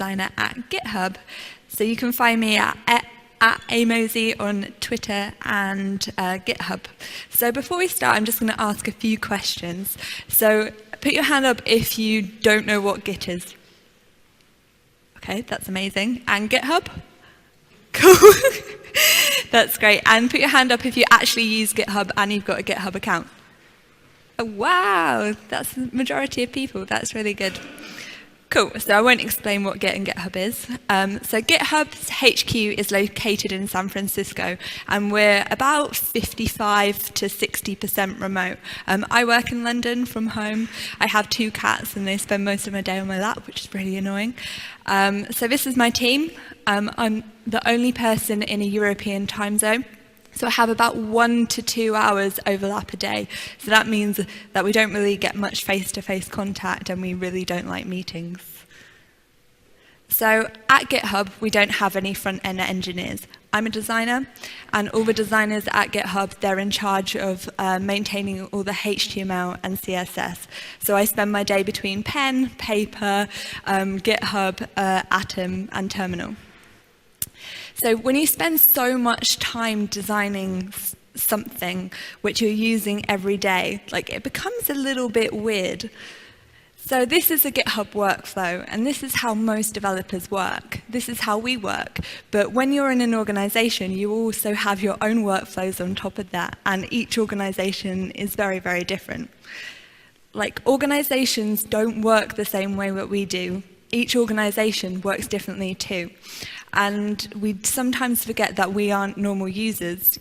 designer at GitHub. So you can find me at @amosey on Twitter and GitHub. So before we start, I'm just going to ask a few questions. So put your hand up if you don't know what Git is. Okay, that's amazing. And GitHub? Cool. That's great. And put your hand up if you actually use GitHub and you've got a GitHub account. Oh, wow, that's the majority of people. That's really good. Cool, so I won't explain what Git and GitHub is. So GitHub's HQ is located in San Francisco, and we're about 55 to 60% remote. I work in London from home. I have 2 cats, and they spend most of my day on my lap, which is really annoying. So this is my team. I'm the only person in a European time zone. So I have about 1 to 2 hours overlap a day. So that means that we don't really get much face-to-face contact and we really don't like meetings. So at GitHub, we don't have any front-end engineers. I'm a designer, and all the designers at GitHub, they're in charge of maintaining all the HTML and CSS. So I spend my day between pen, paper, GitHub, Atom, and Terminal. So when you spend so much time designing something which you're using every day, it becomes a little bit weird. So this is a GitHub workflow, and this is how most developers work. This is how we work. But when you're in an organization, you also have your own workflows on top of that, and each organization is very, very different. Organizations don't work the same way that we do. Each organization works differently too. And we sometimes forget that we aren't normal users.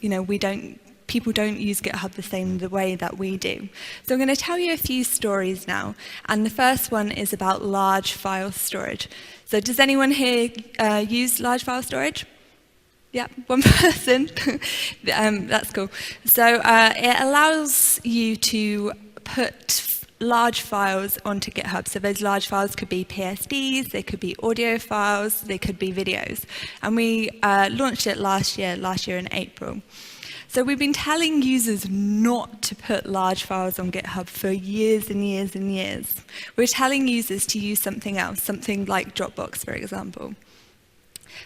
People don't use GitHub the way that we do. So I'm going to tell you a few stories now. And the first one is about large file storage. So does anyone here use large file storage? Yeah, one person. That's cool. So it allows you to put large files onto GitHub. So those large files could be PSDs, they could be audio files, they could be videos. And we launched it last year in April. So we've been telling users not to put large files on GitHub for years and years and years. We're telling users to use something else, something like Dropbox, for example.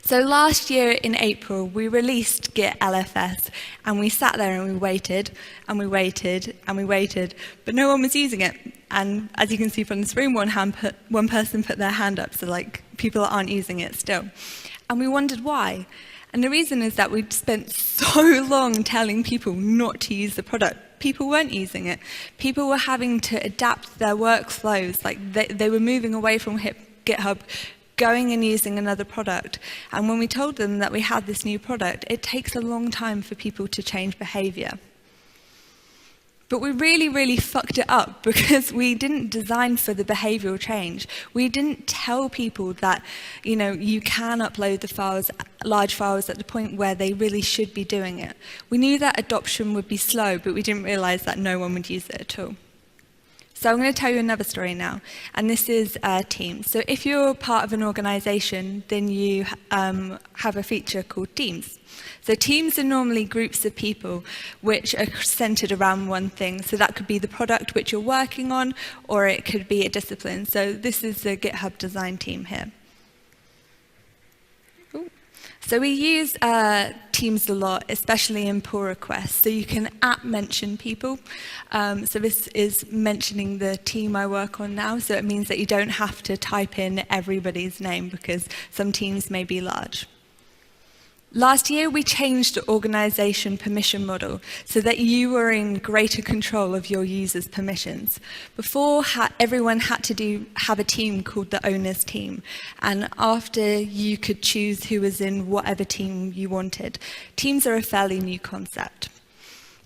So last year in April, we released Git LFS, and we sat there and we waited, and we waited, and we waited, but no one was using it. And as you can see from this room, one person put their hand up, so people aren't using it still. And we wondered why. And the reason is that we'd spent so long telling people not to use the product. People weren't using it. People were having to adapt their workflows. They were moving away from GitHub, going and using another product. And when we told them that we had this new product, it takes a long time for people to change behavior. But we really, really fucked it up because we didn't design for the behavioral change. We didn't tell people that, you can upload the files, large files at the point where they really should be doing it. We knew that adoption would be slow, but we didn't realize that no one would use it at all. So I'm going to tell you another story now, and this is Teams. So if you're part of an organization, then you have a feature called Teams. So teams are normally groups of people which are centered around one thing. So that could be the product which you're working on, or it could be a discipline. So this is the GitHub design team here. So we use Teams a lot, especially in pull requests. So you can @mention people. So this is mentioning the team I work on now. So it means that you don't have to type in everybody's name because some teams may be large. Last year, we changed the organization permission model so that you were in greater control of your users' permissions. Before, everyone had to have a team called the owner's team, and after you could choose who was in whatever team you wanted. Teams are a fairly new concept.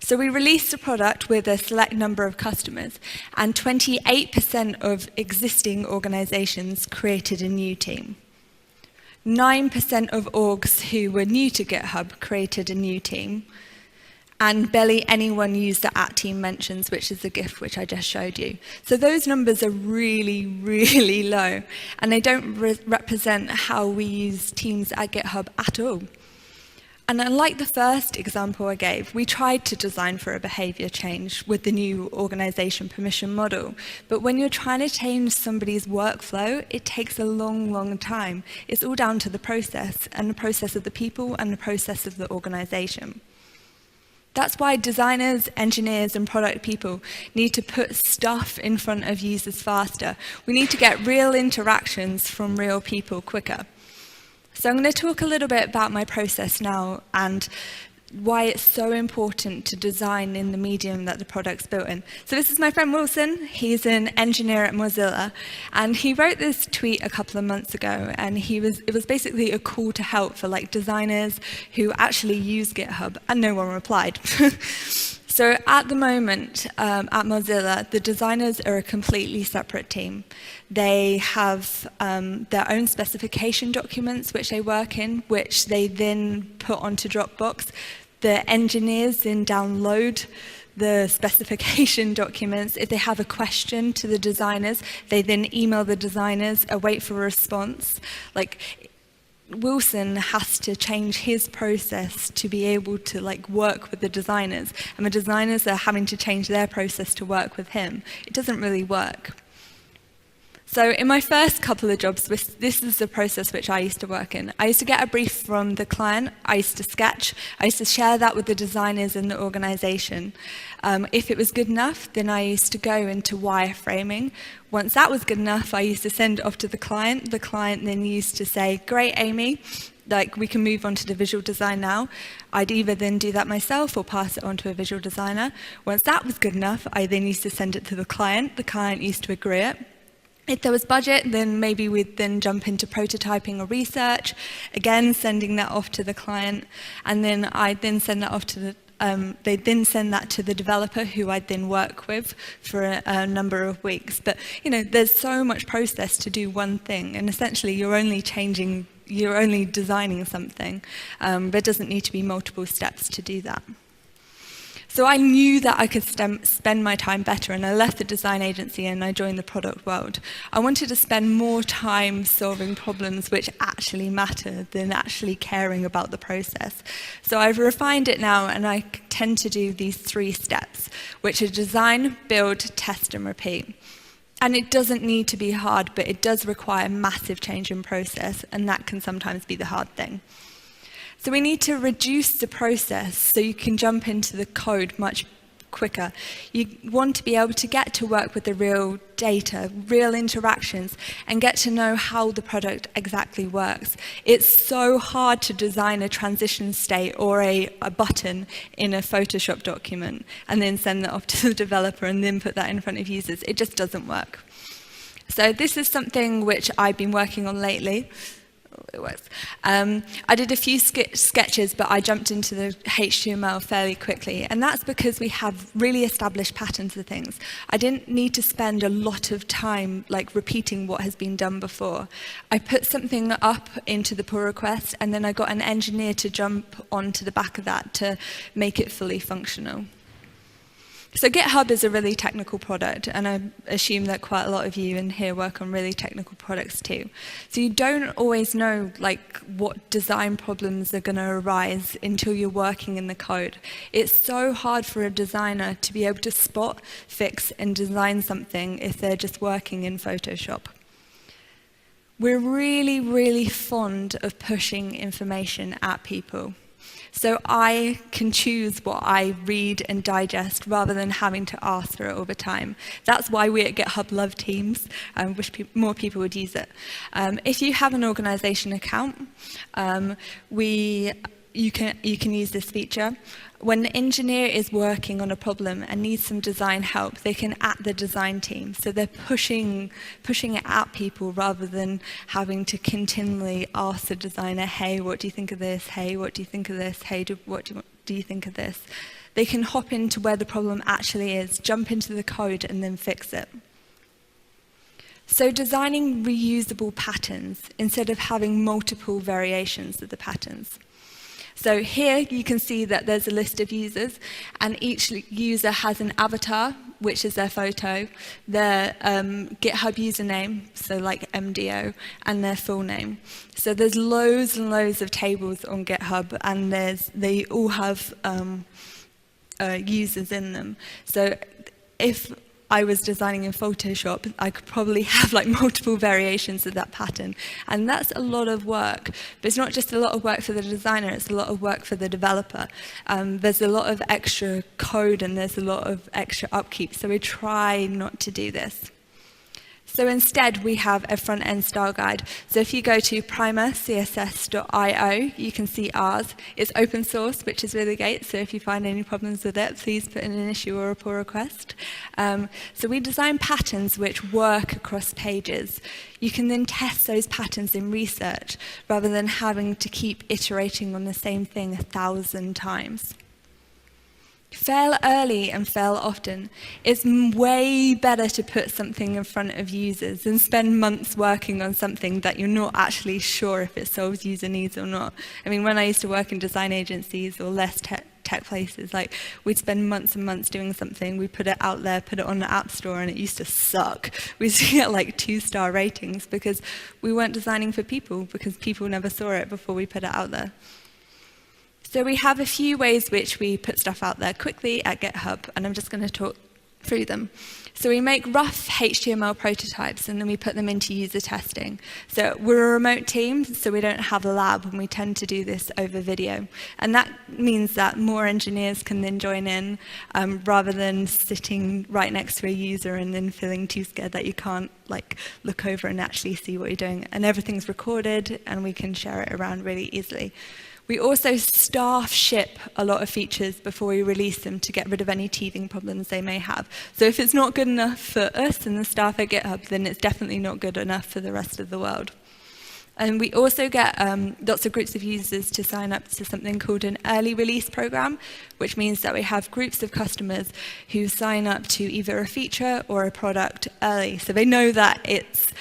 So we released a product with a select number of customers, and 28% of existing organizations created a new team. 9% of orgs who were new to GitHub created a new team, and barely anyone used the @team mentions, which is the GIF which I just showed you. So those numbers are really, really low, and they don't represent how we use teams at GitHub at all. And unlike the first example I gave, we tried to design for a behavior change with the new organization permission model. But when you're trying to change somebody's workflow, it takes a long, long time. It's all down to the process, and the process of the people and the process of the organization. That's why designers, engineers, and product people need to put stuff in front of users faster. We need to get real interactions from real people quicker. So I'm going to talk a little bit about my process now and why it's so important to design in the medium that the product's built in. So this is my friend Wilson. He's an engineer at Mozilla, and he wrote this tweet a couple of months ago, and it was basically a call to help for like designers who actually use GitHub, and no one replied. So at the moment, at Mozilla, the designers are a completely separate team. They have their own specification documents which they work in, which they then put onto Dropbox. The engineers then download the specification documents. If they have a question to the designers, they then email the designers, await for a response. Wilson has to change his process to be able to work with the designers, and the designers are having to change their process to work with him. It doesn't really work. So in my first couple of jobs, this is the process which I used to work in. I used to get a brief from the client, I used to sketch, I used to share that with the designers in the organization. If it was good enough, then I used to go into wireframing. Once that was good enough, I used to send it off to the client. The client then used to say, "Great, Amy, we can move on to the visual design now." I'd either then do that myself or pass it on to a visual designer. Once that was good enough, I then used to send it to the client. The client used to agree it. If there was budget, then maybe we'd then jump into prototyping or research, again sending that off to the client, and then I'd then send that off to the they'd then send that to the developer, who I'd then work with for a number of weeks. But there's so much process to do one thing, and essentially you're only designing something. There doesn't need to be multiple steps to do that. So I knew that I could spend my time better, and I left the design agency and I joined the product world. I wanted to spend more time solving problems which actually matter than actually caring about the process. So I've refined it now, and I tend to do these 3 steps, which are design, build, test, and repeat. And it doesn't need to be hard, but it does require massive change in process, and that can sometimes be the hard thing. So we need to reduce the process so you can jump into the code much quicker. You want to be able to get to work with the real data, real interactions, and get to know how the product exactly works. It's so hard to design a transition state or a button in a Photoshop document and then send that off to the developer and then put that in front of users. It just doesn't work. So this is something which I've been working on lately. It works. I did a few sketches, but I jumped into the HTML fairly quickly, and that's because we have really established patterns of things. I didn't need to spend a lot of time repeating what has been done before. I put something up into the pull request, and then I got an engineer to jump onto the back of that to make it fully functional. So GitHub is a really technical product, and I assume that quite a lot of you in here work on really technical products too. So you don't always know what design problems are going to arise until you're working in the code. It's so hard for a designer to be able to spot, fix, and design something if they're just working in Photoshop. We're really, really fond of pushing information at people. So I can choose what I read and digest rather than having to ask for it all the time. That's why we at GitHub love Teams. I wish more people would use it. If you have an organization account, you can use this feature. When the engineer is working on a problem and needs some design help, they can at the design team. So they're pushing it at people rather than having to continually ask the designer, "Hey, what do you think of this? Hey, what do you think of this? Hey, what do you think of this?" They can hop into where the problem actually is, jump into the code, and then fix it. So designing reusable patterns instead of having multiple variations of the patterns. So here you can see that there's a list of users, and each user has an avatar which is their photo, their GitHub username, so like MDO, and their full name. So there's loads and loads of tables on GitHub, and they all have users in them. So if I was designing in Photoshop, I could probably have like multiple variations of that pattern. And that's a lot of work. But it's not just a lot of work for the designer, it's a lot of work for the developer. There's a lot of extra code and there's a lot of extra upkeep. So we try not to do this. So instead, we have a front-end style guide. So if you go to primercss.io, you can see ours. It's open source, which is really great. So if you find any problems with it, please put in an issue or a pull request. So we design patterns which work across pages. You can then test those patterns in research, rather than having to keep iterating on the same thing 1,000 times. Fail early and fail often. It's way better to put something in front of users than spend months working on something that you're not actually sure if it solves user needs or not. I mean, when I used to work in design agencies or less tech places, like we'd spend months and months doing something, we put it out there, put it on the App Store, and it used to suck. We used to get like 2-star ratings because we weren't designing for people, because people never saw it before we put it out there. So we have a few ways which we put stuff out there quickly at GitHub, and I'm just going to talk through them. So we make rough HTML prototypes, and then we put them into user testing. So we're a remote team, so we don't have a lab, and we tend to do this over video. And that means that more engineers can then join in, rather than sitting right next to a user and then feeling too scared that you can't like look over and actually see what you're doing. And everything's recorded, and we can share it around really easily. We also staff ship a lot of features before we release them to get rid of any teething problems they may have. So if it's not good enough for us and the staff at GitHub, then it's definitely not good enough for the rest of the world. And we also get lots of groups of users to sign up to something called an early release program, which means that we have groups of customers who sign up to either a feature or a product early. So they know that it's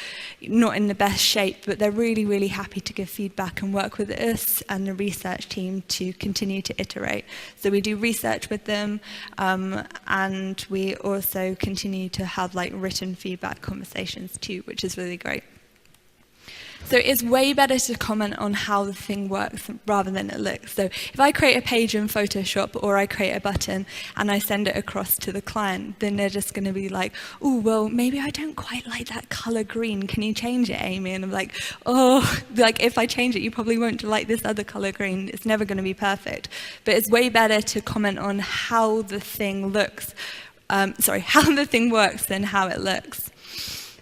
not in the best shape, but they're really, really happy to give feedback and work with us and the research team to continue to iterate. So we do research with them, and we also continue to have like written feedback conversations too, which is really great. So it's way better to comment on how the thing works rather than it looks. So if I create a page in Photoshop or I create a button and I send it across to the client, then they're just going to be like, oh, well, maybe I don't quite like that color green. Can you change it, Amy? And I'm like, oh, like if I change it, you probably won't like this other color green. It's never going to be perfect. But it's way better to comment on how the thing looks, how the thing works than how it looks.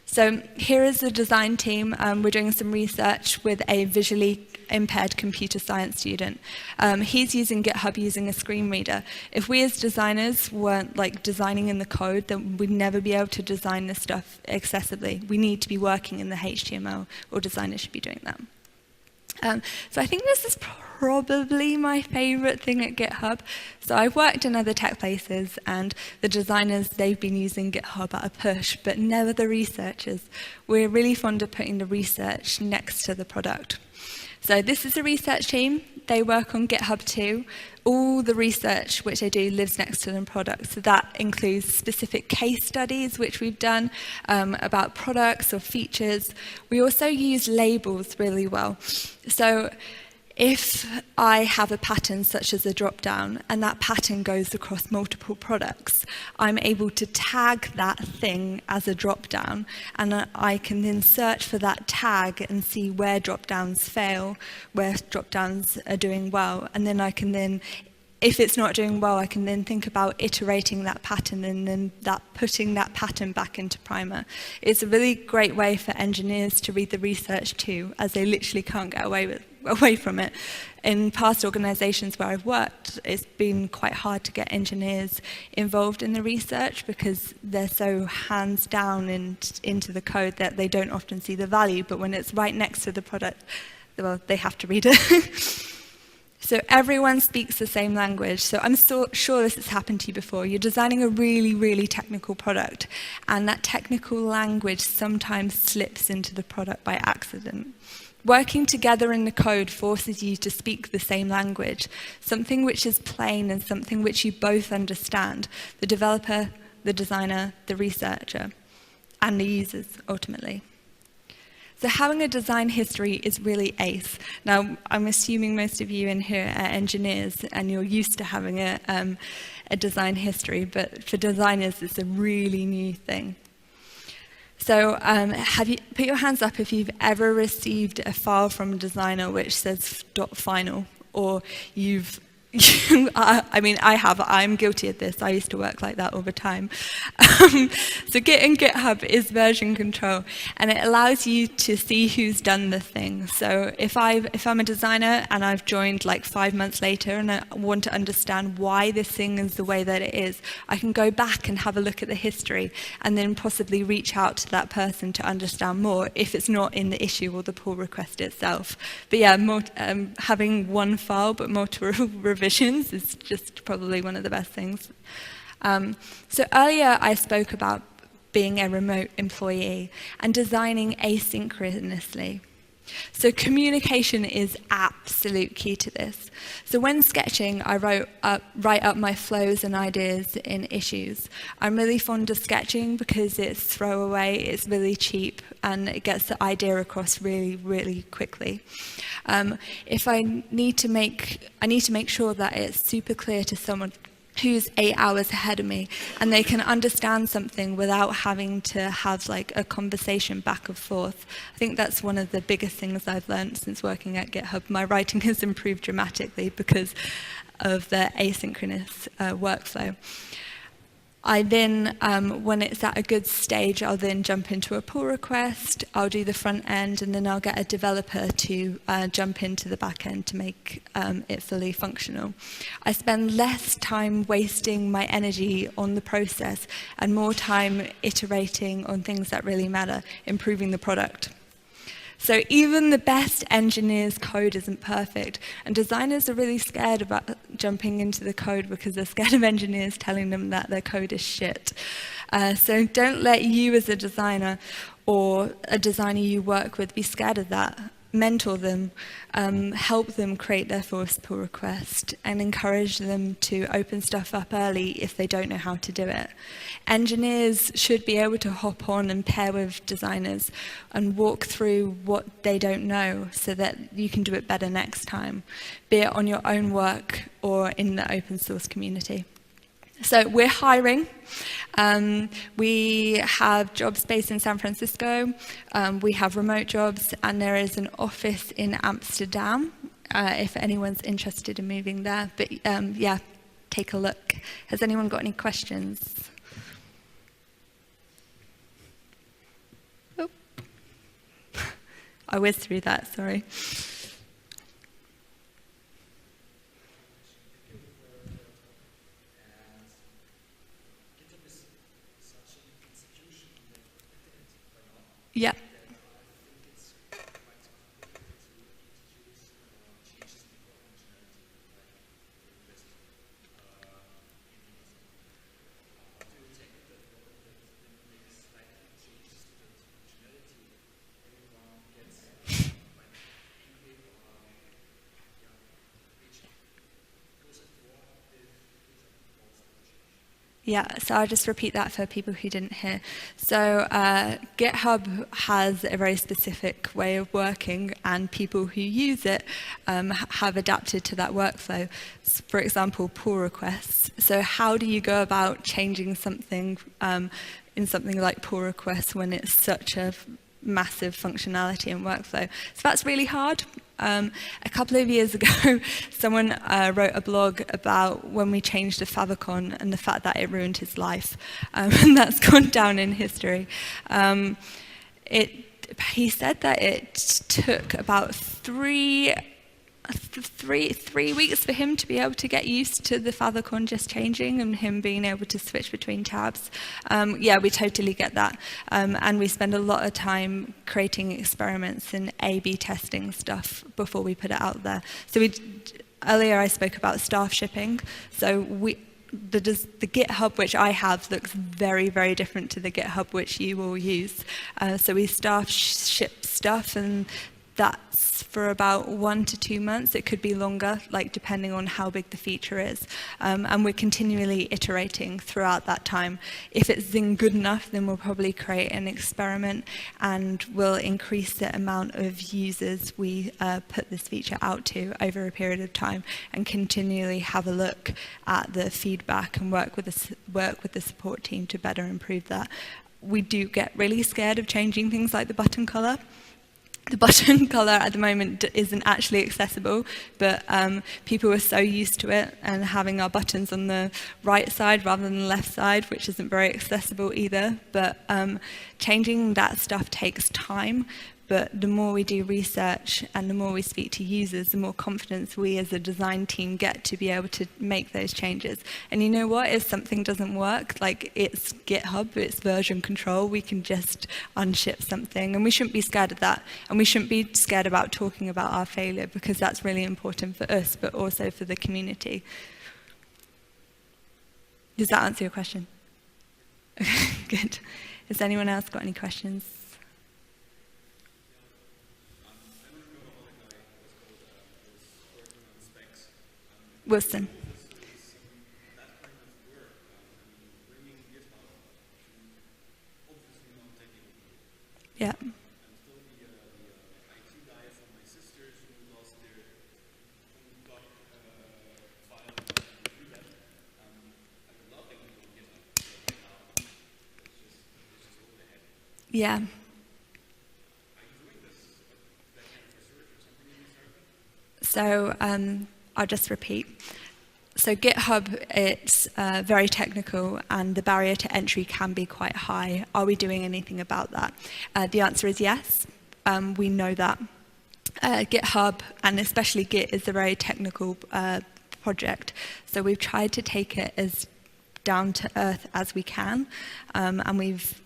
So here is the design team. We're doing some research with a visually impaired computer science student. He's using GitHub using a screen reader. If we as designers weren't like designing in the code, then we'd never be able to design this stuff accessibly. We need to be working in the HTML, or designers should be doing that. So I think this is probably my favorite thing at GitHub. So I've worked in other tech places, and the designers, they've been using GitHub at a push, but never the researchers. We're really fond of putting the research next to the product. So this is a research team. They work on GitHub too. All the research which they do lives next to the product. So that includes specific case studies which we've done about products or features. We also use labels really well. So if I have a pattern such as a drop-down, and that pattern goes across multiple products, I'm able to tag that thing as a drop-down, and I can then search for that tag and see where drop-downs fail, where drop-downs are doing well, and then I can then, if it's not doing well, I can then think about iterating that pattern and then putting that pattern back into Primer. It's a really great way for engineers to read the research too, as they literally can't get away from it. In past organizations where I've worked, it's been quite hard to get engineers involved in the research because they're so hands down into the code that they don't often see the value, but when it's right next to the product, well, they have to read it. So everyone speaks the same language. So I'm sure this has happened to you before. You're designing a really, really technical product, and that technical language sometimes slips into the product by accident. Working together in the code forces you to speak the same language, something which is plain and something which you both understand. The developer the designer, the researcher, and the users, ultimately. So having a design history is really ace. Now, I'm assuming most of you in here are engineers and you're used to having a design history, but for designers, it's a really new thing. So put your hands up if you've ever received a file from a designer which says .final, or you've I mean, I'm guilty of this. I used to work like that all the time. So Git and GitHub is version control, and it allows you to see who's done the thing. So if I'm a designer and I've joined like 5 months later and I want to understand why this thing is the way that it is, I can go back and have a look at the history and then possibly reach out to that person to understand more if it's not in the issue or the pull request itself. But yeah, having one file but multiple revisions is just probably one of the best things. So earlier I spoke about being a remote employee and designing asynchronously. So communication is absolute key to this. So when sketching, I write up my flows and ideas in issues. I'm really fond of sketching because it's throwaway, it's really cheap, and it gets the idea across really, really quickly. If I need to make sure that it's super clear to someone who's 8 hours ahead of me, and they can understand something without having to have like a conversation back and forth. I think that's one of the biggest things I've learned since working at GitHub. My writing has improved dramatically because of the asynchronous workflow. I then, when it's at a good stage, I'll then jump into a pull request, I'll do the front end, and then I'll get a developer to jump into the back end to make it fully functional. I spend less time wasting my energy on the process and more time iterating on things that really matter, improving the product. So even the best engineers' code isn't perfect, and designers are really scared about jumping into the code because they're scared of engineers telling them that their code is shit. So don't let you as a designer or a designer you work with be scared of that. Mentor them, help them create their first pull request, and encourage them to open stuff up early if they don't know how to do it. Engineers should be able to hop on and pair with designers and walk through what they don't know so that you can do it better next time, be it on your own work or in the open source community. So we're hiring. We have jobs based in San Francisco. We have remote jobs, and there is an office in Amsterdam if anyone's interested in moving there. But yeah, take a look. Has anyone got any questions? Oh. I whizzed through that, sorry. Yeah. Yeah, so I'll just repeat that for people who didn't hear. So GitHub has a very specific way of working, and people who use it have adapted to that workflow. For example, pull requests. So how do you go about changing something in something like pull requests when it's such a massive functionality and workflow? So that's really hard. A couple of years ago, someone wrote a blog about when we changed the favicon and the fact that it ruined his life, and that's gone down in history. He said that it took about three weeks for him to be able to get used to the favicon just changing and him being able to switch between tabs. Yeah, we totally get that. And we spend a lot of time creating experiments and A/B testing stuff before we put it out there. So earlier I spoke about staff shipping. So the GitHub which I have looks very, very different to the GitHub which you will use. So we staff ship stuff, and That's for about 1 to 2 months. It could be longer, like depending on how big the feature is. And we're continually iterating throughout that time. If it's been good enough, then we'll probably create an experiment and we'll increase the amount of users we put this feature out to over a period of time, and continually have a look at the feedback and work with the support team to better improve that. We do get really scared of changing things like the button color. The button color at the moment isn't actually accessible, but people are so used to it and having our buttons on the right side rather than the left side, which isn't very accessible either. But changing that stuff takes time. But the more we do research and the more we speak to users, the more confidence we as a design team get to be able to make those changes. And you know what? If something doesn't work, like it's GitHub, it's version control, we can just unship something. And we shouldn't be scared of that. And we shouldn't be scared about talking about our failure, because that's really important for us, but also for the community. Does that answer your question? Good. Has anyone else got any questions? Wilson. Yeah. Yeah. So I'll just repeat. So GitHub, it's very technical and the barrier to entry can be quite high. Are we doing anything about that? The answer is yes. We know that. GitHub, and especially Git, is a very technical project. So we've tried to take it as down to earth as we can, and we've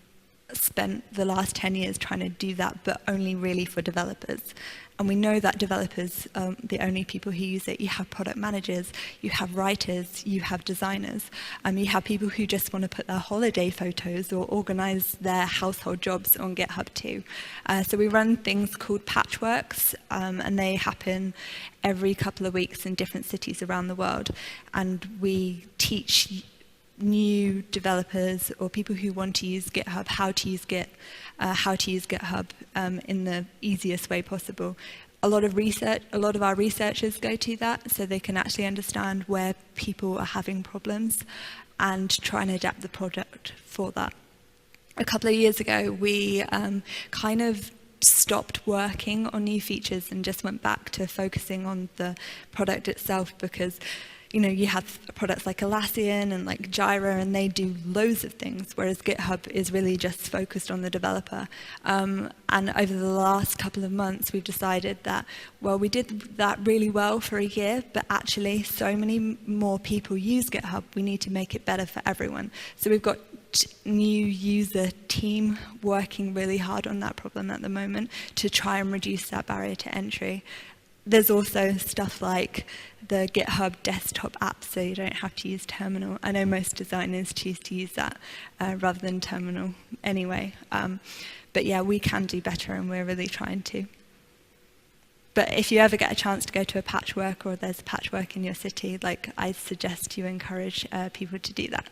spent the last 10 years trying to do that, but only really for developers. And we know that developers are the only people who use it. You have product managers, you have writers, you have designers, you have people who just want to put their holiday photos or organize their household jobs on GitHub too. So we run things called patchworks, and they happen every couple of weeks in different cities around the world. And we teach new developers or people who want to use GitHub how to use Git, how to use GitHub in the easiest way possible. A lot of our researchers go to that so they can actually understand where people are having problems and try and adapt the product for that. A couple of years ago, we kind of stopped working on new features and just went back to focusing on the product itself, because you have products like Atlassian and like Jira, and they do loads of things, whereas GitHub is really just focused on the developer. And over the last couple of months, we've decided that, well, we did that really well for a year, but actually so many more people use GitHub, we need to make it better for everyone. So we've got new user team working really hard on that problem at the moment to try and reduce that barrier to entry. There's also stuff like the GitHub desktop app, so you don't have to use terminal. I know most designers choose to use that rather than terminal anyway. But yeah, we can do better, and we're really trying to. But if you ever get a chance to go to a patchwork, or there's a patchwork in your city, like, I suggest you encourage people to do that.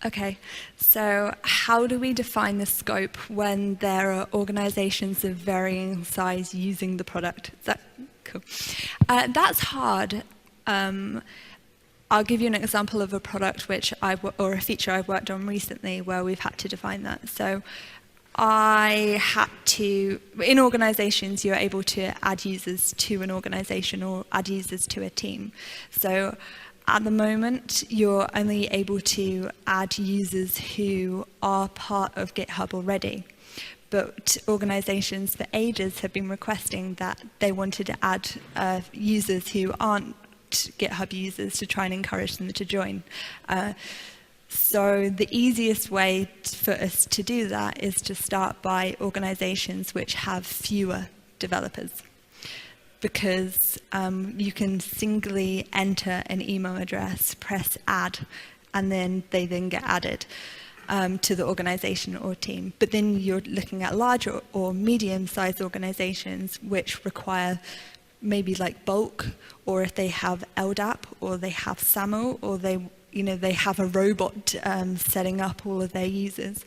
Okay, so how do we define the scope when there are organizations of varying size using the product? Is that cool? That's hard. I'll give you an example of a product or a feature I've worked on recently where we've had to define that. So in organizations, you're able to add users to an organization or add users to a team. So at the moment, you're only able to add users who are part of GitHub already. but organizations for ages have been requesting that they wanted to add users who aren't GitHub users to try and encourage them to join. So the easiest way for us to do that is to start by organizations which have fewer developers, because you can singly enter an email address, press add, and then they then get added to the organization or team. But then you're looking at larger or medium-sized organizations which require maybe like bulk, or if they have LDAP, or they have SAML, or they have a robot setting up all of their users.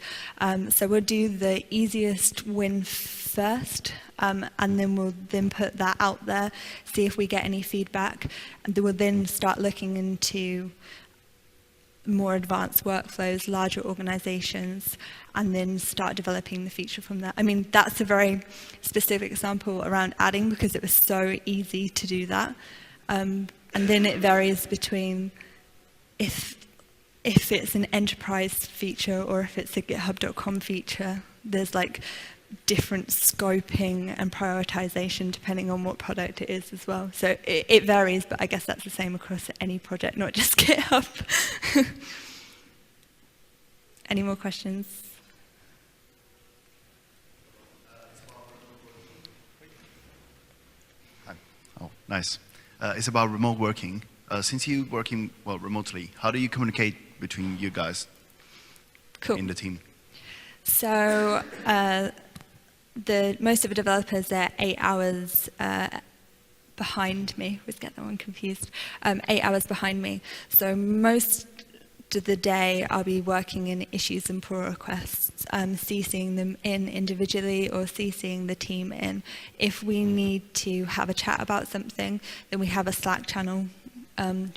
So we'll do the easiest win first, and then we'll then put that out there, see if we get any feedback, and then we'll then start looking into more advanced workflows, larger organizations, and then start developing the feature from there. I mean, that's a very specific example around adding, because it was so easy to do that. And then it varies between if it's an enterprise feature or if it's a GitHub.com feature. There's like different scoping and prioritization depending on what product it is as well. So it varies, but I guess that's the same across any project, not just GitHub. Any more questions? Oh, nice. It's about remote working. Since you're working remotely, how do you communicate between you guys in the team? So most of the developers are 8 hours behind me. I always get that one confused. 8 hours behind me. So most of the day I'll be working in issues and pull requests, CCing them in individually or CCing the team in. If we need to have a chat about something, then we have a Slack channel,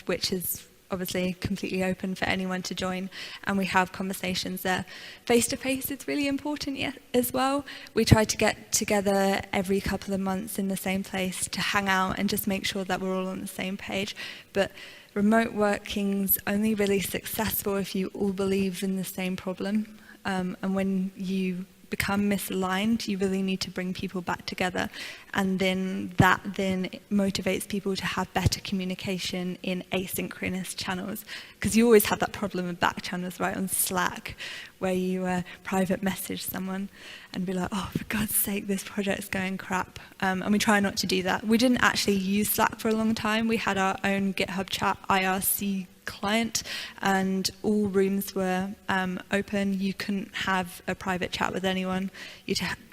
which is obviously completely open for anyone to join, and we have conversations there. Face-to-face is really important as well. We try to get together every couple of months in the same place to hang out and just make sure that we're all on the same page. But remote working's only really successful if you all believe in the same problem. And when you become misaligned, you really need to bring people back together, and then that then motivates people to have better communication in asynchronous channels, because you always have that problem with back channels, right, on Slack, where you private message someone and be like, oh, for God's sake, this project's going crap, and we try not to do that. We didn't actually use Slack for a long time. We had our own GitHub chat IRC client, and all rooms were open. You couldn't have a private chat with anyone,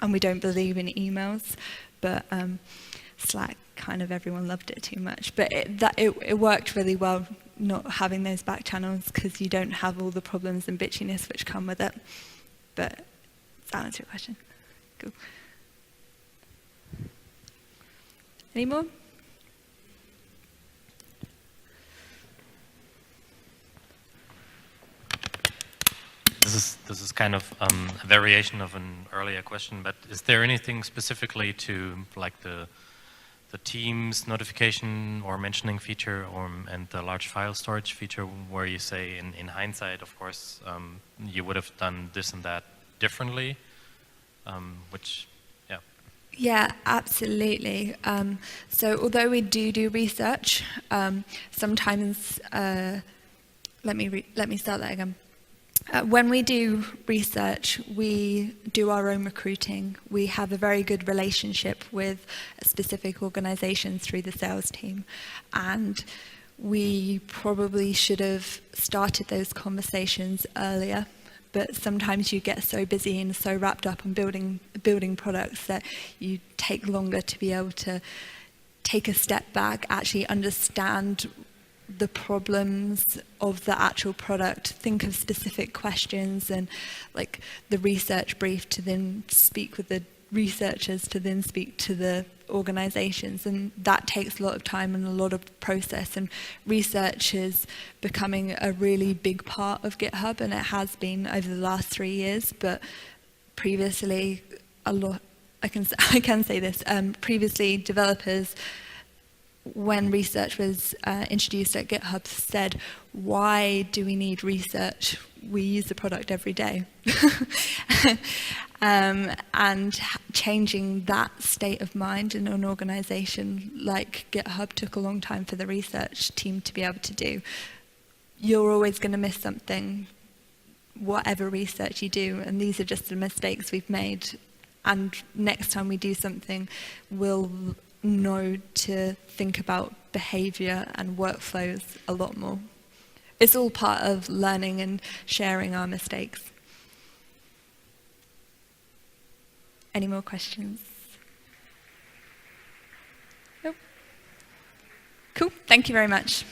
and we don't believe in emails, but Slack, kind of everyone loved it too much. But it worked really well not having those back channels, because you don't have all the problems and bitchiness which come with it. But does that answer your question? Cool. Any more? This is kind of a variation of an earlier question, but is there anything specifically to like the Teams notification or mentioning feature and the large file storage feature where you say in hindsight, of course, you would have done this and that differently, which, yeah. Yeah, absolutely. So although we do research, sometimes, let me start that again. When we do research, we do our own recruiting. We have a very good relationship with specific organizations through the sales team. And we probably should have started those conversations earlier. But sometimes you get so busy and so wrapped up in building products that you take longer to be able to take a step back, actually understand the problems of the actual product, think of specific questions, and like the research brief to then speak with the researchers to then speak to the organizations, and that takes a lot of time and a lot of process, and research is becoming a really big part of GitHub, and it has been over the last 3 years, but previously a lot, I can say this, previously developers, when research was introduced at GitHub, said, why do we need research? We use the product every day. and changing that state of mind in an organization like GitHub took a long time for the research team to be able to do. You're always going to miss something, whatever research you do, and these are just the mistakes we've made. And next time we do something, we'll know to think about behavior and workflows a lot more. It's all part of learning and sharing our mistakes. Any more questions? Nope. Cool. Thank you very much.